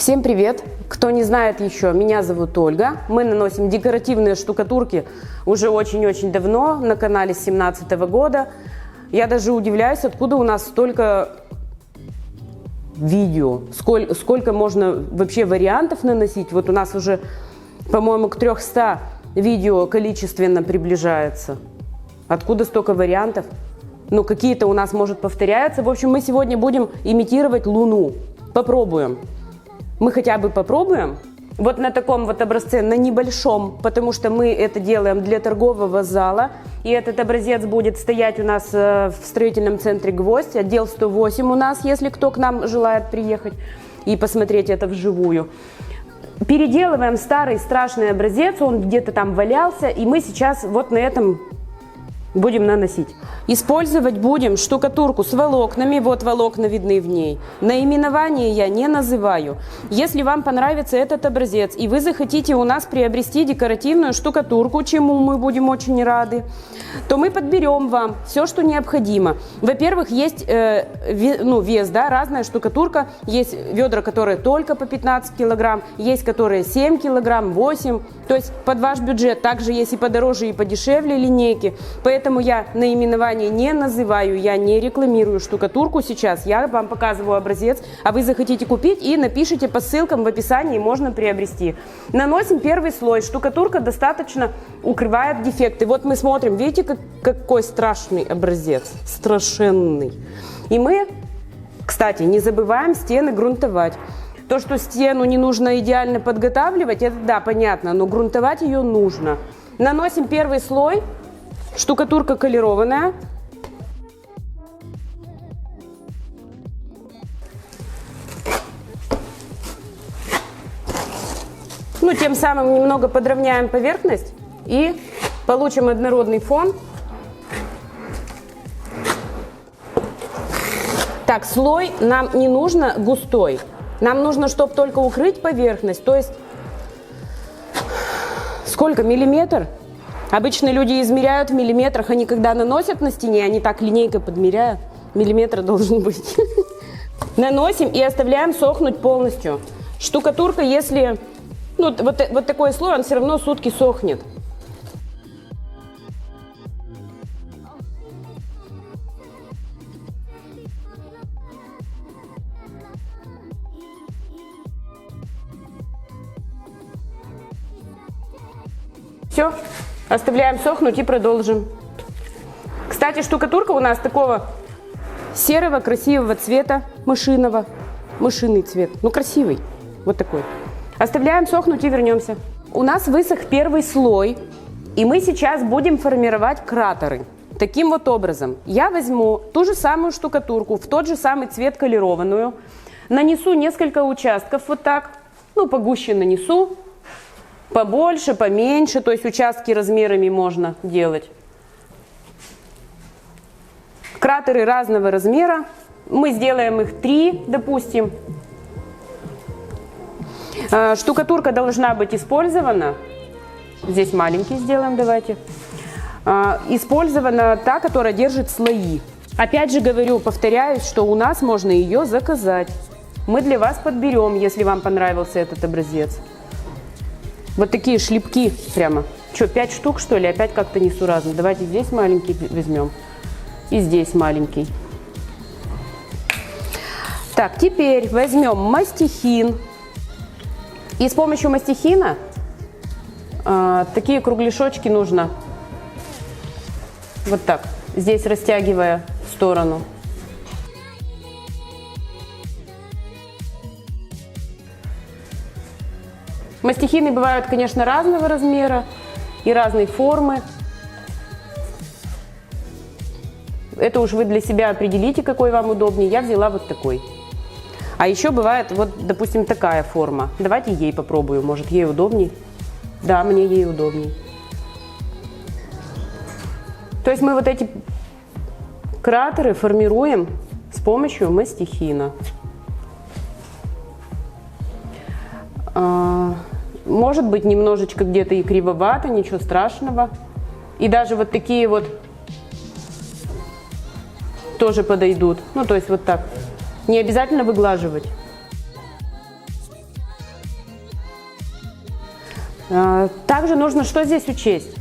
Всем привет! Кто не знает еще, меня зовут Ольга. Мы наносим декоративные штукатурки уже очень-очень давно, на канале с 2017 года. Я даже удивляюсь, откуда у нас столько видео, сколько можно вообще вариантов наносить. Вот у нас уже, по-моему, к 300 видео количественно приближается. Откуда столько вариантов? Ну, какие-то у нас, может, повторяются. В общем, мы сегодня будем имитировать Луну. Попробуем. Мы хотя бы попробуем. Вот на таком вот образце, на небольшом, потому что мы это делаем для торгового зала. И этот образец будет стоять у нас в строительном центре «Гвоздь», отдел 108 у нас, если кто к нам желает приехать и посмотреть это вживую. Переделываем старый страшный образец, он где-то там валялся, и мы сейчас вот на этом будем наносить. Использовать будем штукатурку с волокнами, вот волокна видны в ней. Наименование я не называю. Если вам понравится этот образец и вы захотите у нас приобрести декоративную штукатурку, чему мы будем очень рады, то мы подберем вам все, что необходимо. Во-первых, есть вес, да, разная штукатурка. Есть ведра, которые только по 15 килограмм, есть которые 7 килограмм, 8. То есть под ваш бюджет. Также есть и подороже, и подешевле линейки. Поэтому я наименование не называю, я не рекламирую штукатурку сейчас. Я вам показываю образец, а вы захотите купить и напишите по ссылкам в описании, можно приобрести. Наносим первый слой. Штукатурка достаточно укрывает дефекты. Вот мы смотрим, видите, какой страшный образец, страшенный. И мы, кстати, не забываем стены грунтовать. То, что стену не нужно идеально подготавливать, это да, понятно, но грунтовать ее нужно. Наносим первый слой. Штукатурка колерованная. Ну, тем самым немного подровняем поверхность и получим однородный фон. Так, слой нам не нужно густой. Нам нужно, чтобы только укрыть поверхность. То есть, сколько? Миллиметр? Обычно люди измеряют в миллиметрах, они когда наносят на стене, они так линейкой подмеряют. Миллиметр должен быть. Наносим и оставляем сохнуть полностью. Штукатурка, если... Ну, вот такой слой, он все равно сутки сохнет. Все, оставляем сохнуть и продолжим. Кстати, штукатурка у нас такого серого красивого цвета, мышиного. Мышиный цвет, ну красивый, вот такой. Оставляем сохнуть и вернемся. У нас высох первый слой, и мы сейчас будем формировать кратеры. Таким вот образом. Я возьму ту же самую штукатурку, в тот же самый цвет колерованную, нанесу несколько участков вот так, ну погуще нанесу, побольше, поменьше, то есть участки размерами можно делать. Кратеры разного размера, мы сделаем их 3, допустим. Штукатурка должна быть использована, здесь маленький сделаем, давайте, использована та, которая держит слои. Опять же говорю, повторяюсь, что у нас можно ее заказать. Мы для вас подберем, если вам понравился этот образец. Вот такие шлепки прямо. Что, 5 штук, что ли? Опять как-то несуразно. Давайте здесь маленький возьмем. И здесь маленький. Так, теперь возьмем мастихин. И с помощью мастихина такие кругляшочки нужно вот так, здесь растягивая в сторону. Мастихины бывают, конечно, разного размера и разной формы. Это уж вы для себя определите, какой вам удобнее. Я взяла вот такой. А еще бывает, вот, допустим, такая форма. Давайте ей попробую, может, ей удобней. Да, мне ей удобней. То есть мы вот эти кратеры формируем с помощью мастихина. Может быть, немножечко где-то и кривовато, ничего страшного. И даже вот такие вот тоже подойдут. Ну, то есть вот так. Не обязательно выглаживать. Также нужно что здесь учесть?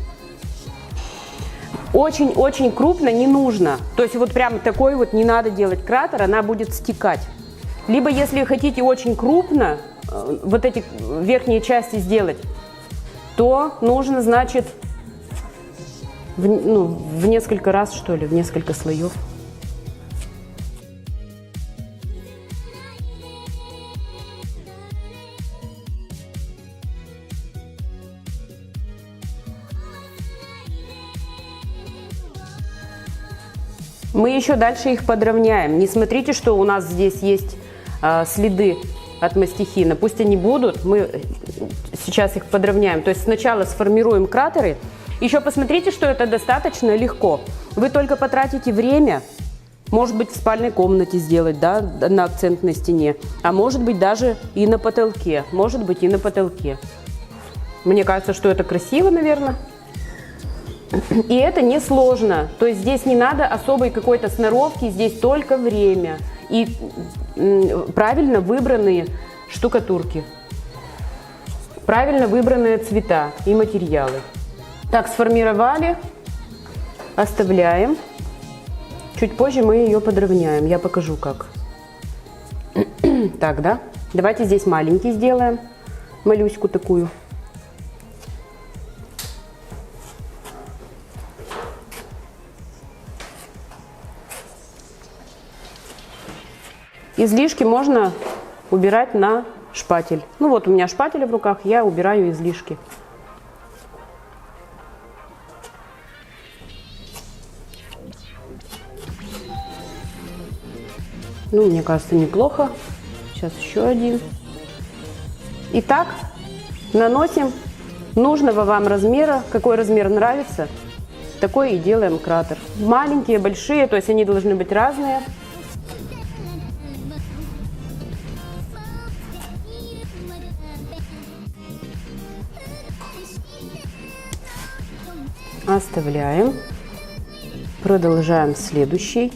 Очень-очень крупно не нужно. То есть вот прям такой вот не надо делать кратер, она будет стекать. Либо если хотите очень крупно вот эти верхние части сделать, то нужно, значит, в несколько раз, что ли, в несколько слоев. Мы еще дальше их подровняем. Не смотрите, что у нас здесь есть следы от мастихина. Пусть они будут, мы сейчас их подровняем. То есть сначала сформируем кратеры. Еще посмотрите, что это достаточно легко. Вы только потратите время, может быть, в спальной комнате сделать, да, на акцентной стене, а может быть даже и на потолке. Может быть и на потолке. Мне кажется, что это красиво, наверное. И это несложно, то есть здесь не надо особой какой-то сноровки, здесь только время и правильно выбранные штукатурки, правильно выбранные цвета и материалы. Так, сформировали, оставляем, чуть позже мы ее подровняем, я покажу как. Так, да, давайте здесь маленький сделаем, малюську такую. Излишки можно убирать на шпатель. Ну вот у меня шпатель в руках, я убираю излишки. Ну, мне кажется, неплохо. Сейчас еще один. Итак, наносим нужного вам размера. Какой размер нравится, такой и делаем кратер. Маленькие, большие, то есть они должны быть разные. Оставляем. Продолжаем следующий.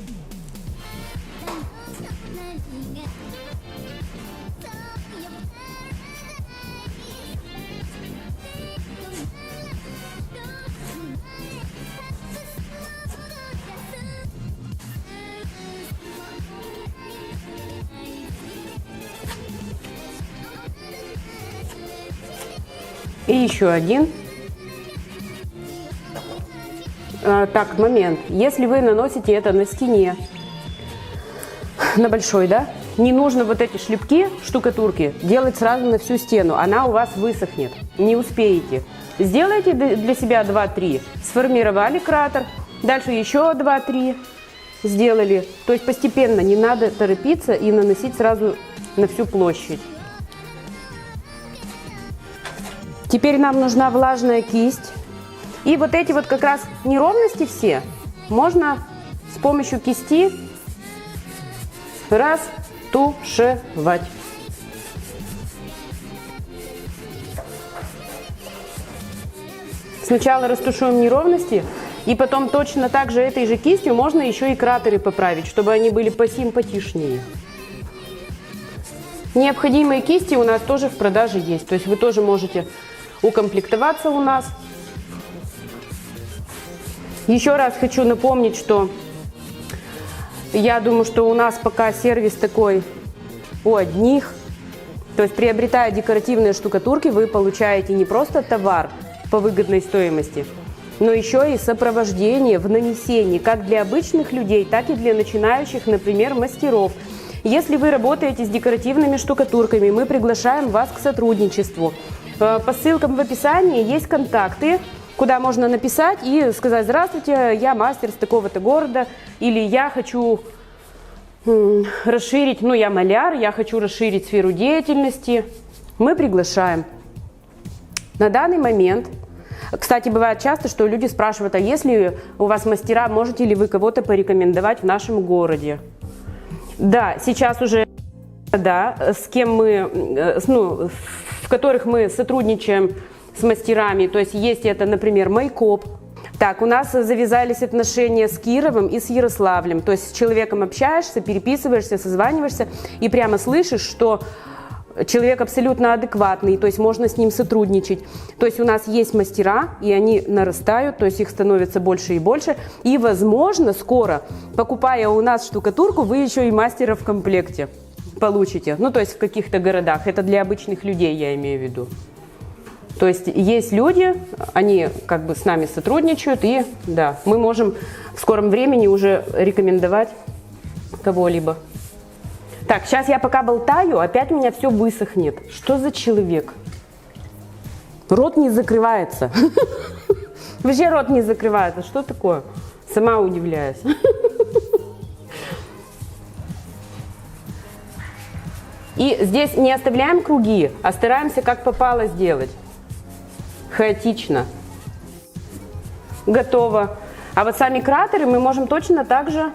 И еще один. Так, момент. Если вы наносите это на стене, на большой, да, не нужно вот эти шлепки, штукатурки, делать сразу на всю стену. Она у вас высохнет, не успеете. Сделайте для себя 2-3, сформировали кратер, дальше еще 2-3 сделали. То есть постепенно, не надо торопиться и наносить сразу на всю площадь. Теперь нам нужна влажная кисть. И вот эти вот как раз неровности все можно с помощью кисти растушевать. Сначала растушуем неровности, и потом точно так же этой же кистью можно еще и кратеры поправить, чтобы они были посимпатичнее. Необходимые кисти у нас тоже в продаже есть, то есть вы тоже можете укомплектоваться у нас. Еще раз хочу напомнить, что я думаю, что у нас пока сервис такой у одних. То есть, приобретая декоративные штукатурки, вы получаете не просто товар по выгодной стоимости, но еще и сопровождение в нанесении как для обычных людей, так и для начинающих, например, мастеров. Если вы работаете с декоративными штукатурками, мы приглашаем вас к сотрудничеству. По ссылкам в описании есть контакты, куда можно написать и сказать: здравствуйте, я мастер с такого-то города, или я хочу расширить, ну я маляр, я хочу расширить сферу деятельности. Мы приглашаем. На данный момент, кстати, бывает часто, что люди спрашивают: а если у вас мастера, можете ли вы кого-то порекомендовать в нашем городе? Да, сейчас уже, да, с кем мы, ну, в которых мы сотрудничаем с мастерами, то есть это, например, Майкоп. Так, у нас завязались отношения с Кировым и с Ярославлем, то есть с человеком общаешься, переписываешься, созваниваешься и прямо слышишь, что человек абсолютно адекватный, то есть можно с ним сотрудничать. То есть у нас есть мастера, и они нарастают, то есть их становится больше и больше. И, возможно, скоро, покупая у нас штукатурку, вы еще и мастера в комплекте получите. Ну, то есть в каких-то городах. Это для обычных людей, я имею в виду. То есть есть люди, они как бы с нами сотрудничают, и да, мы можем в скором времени уже рекомендовать кого-либо. Так, сейчас я пока болтаю, опять у меня все высохнет. Что за человек? Рот не закрывается. Вообще рот не закрывается. Что такое? Сама удивляюсь. И здесь не оставляем круги, а стараемся как попало сделать. Хаотично. Готово. А вот сами кратеры мы можем точно так же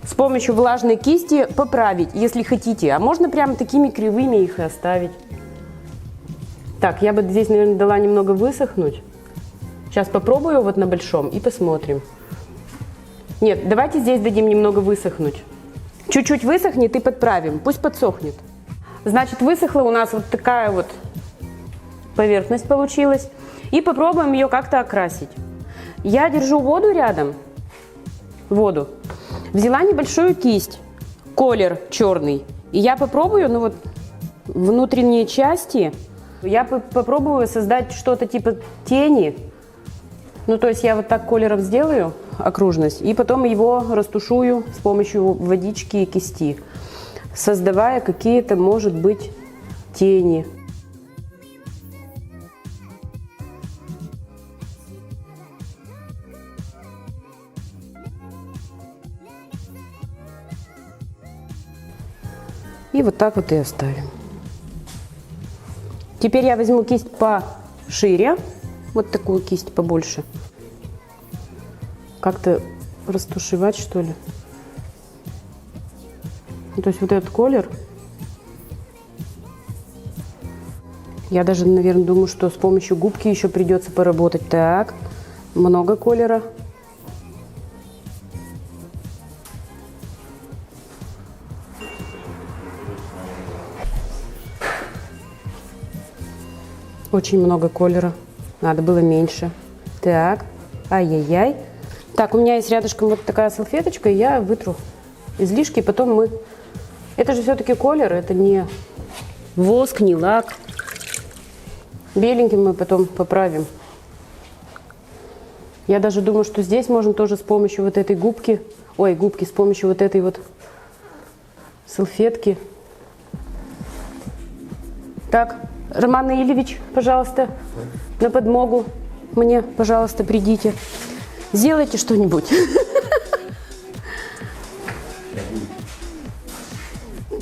с помощью влажной кисти поправить, если хотите. А можно прямо такими кривыми их и оставить. Так, я бы здесь, наверное, дала немного высохнуть. Сейчас попробую вот на большом и посмотрим. Нет, давайте здесь дадим немного высохнуть. Чуть-чуть высохнет и подправим. Пусть подсохнет. Значит, высохла у нас вот такая вот поверхность получилась. И попробуем ее как-то окрасить. Я держу воду рядом. Воду. Взяла небольшую кисть. Колер черный. И я попробую, ну вот, внутренние части. Я попробую создать что-то типа тени. Ну, то есть я вот так колером сделаю окружность. И потом его растушую с помощью водички и кисти. Создавая какие-то, может быть, тени. И вот так вот и оставим. Теперь я возьму кисть пошире. Вот такую кисть побольше. Как-то растушевать, что ли. Ну, то есть вот этот колер. Я даже, наверное, думаю, что с помощью губки еще придется поработать. Так, много колера. Очень много колера. Надо было меньше. Так, ай-яй-яй. Так, у меня есть рядышком вот такая салфеточка, и я вытру излишки, потом мы... Это же все-таки колер, это не воск, не лак. Беленьким мы потом поправим. Я даже думаю, что здесь можно тоже с помощью вот этой губки, с помощью вот этой вот салфетки. Так, Роман Наилевич, пожалуйста, на подмогу мне, пожалуйста, придите. Сделайте что-нибудь.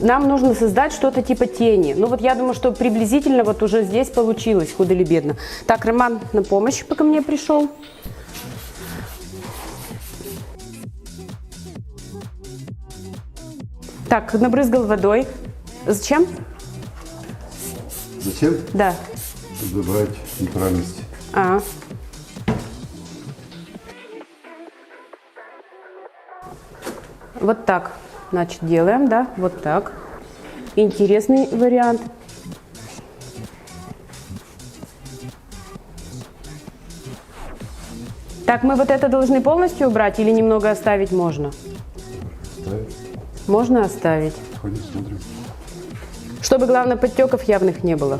Нам нужно создать что-то типа тени. Ну вот я думаю, что приблизительно вот уже здесь получилось, худо или бедно. Так, Роман на помощь пока мне пришел. Так, набрызгал водой. Зачем? Зачем? Да. Чтобы добавить натуральности. Вот так, значит, делаем, да, вот так. Интересный вариант. Так, мы вот это должны полностью убрать или немного оставить можно? Оставить. Можно оставить. Ходим, смотрим. Чтобы, главное, подтеков явных не было.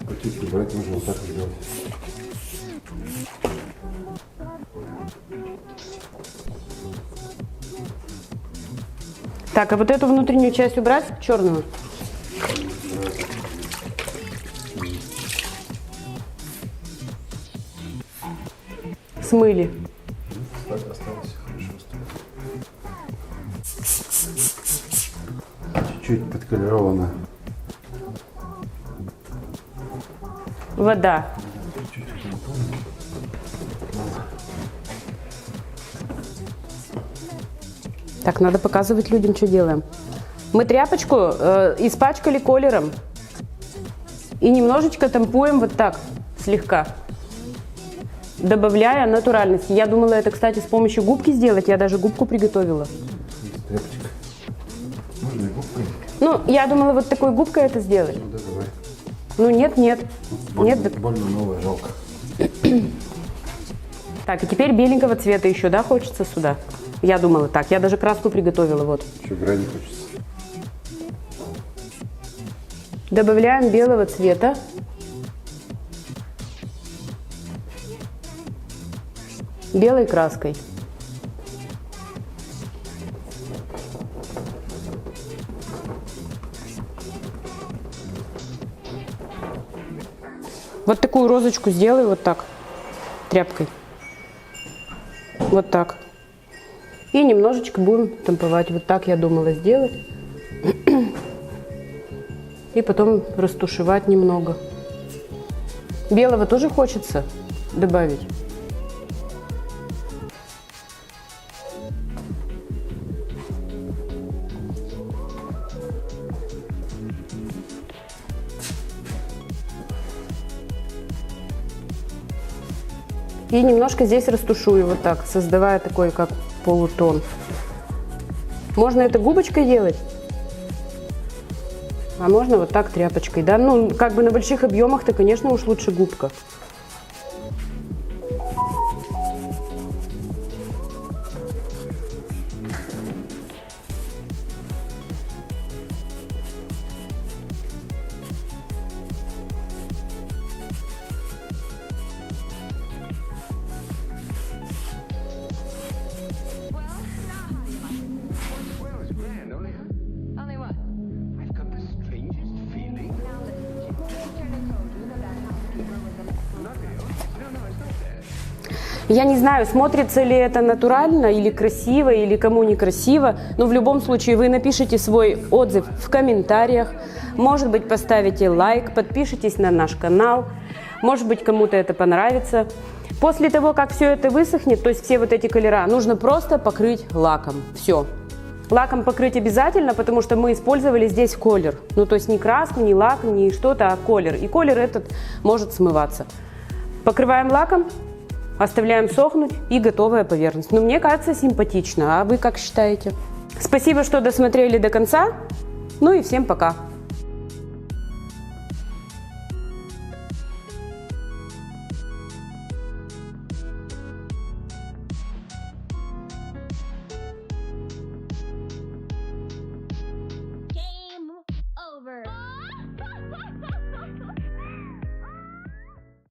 Потеки убрать можно вот так сделать. Так, а вот эту внутреннюю часть убрать, черную? Смыли. Так, осталось хорошо. Чуть-чуть подколеровано. Вода. Так, надо показывать людям, что делаем. Мы тряпочку испачкали колером и немножечко тампуем вот так, слегка, добавляя натуральности. Я думала это, кстати, с помощью губки сделать. Я даже губку приготовила. Тряпочка. Можно и губкой? Ну, я думала, вот такой губкой это сделать. Ну да, давай. Ну, нет, нет. Больно, Нет, больно новое, жалко. Так, и теперь беленького цвета еще, да, хочется сюда? Я думала так. Я даже краску приготовила, вот. Еще грани хочется. Добавляем белого цвета. Белой краской. Вот такую розочку сделай вот так, тряпкой. Вот так. И немножечко будем тамповать. Вот так я думала сделать. И потом растушевать немного. Белого тоже хочется добавить. И немножко здесь растушую вот так, создавая такой как полутон. Можно это губочкой делать, а можно вот так тряпочкой, да. Ну, как бы на больших объемах-то, конечно, уж лучше губка. Only what? I've got the strangest feeling. Я не знаю, смотрится ли это натурально или красиво, или кому некрасиво, но в любом случае вы напишите свой отзыв в комментариях, может быть, поставите лайк, подпишитесь на наш канал, может быть, кому-то это понравится. После того, как все это высохнет, то есть все вот эти колера, нужно просто покрыть лаком. Все. Лаком покрыть обязательно, потому что мы использовали здесь колер. Ну, то есть не краску, не лак, не что-то, а колер. И колер этот может смываться. Покрываем лаком, оставляем сохнуть и готовая поверхность. Но мне кажется, симпатично. А вы как считаете? Спасибо, что досмотрели до конца. Ну и всем пока.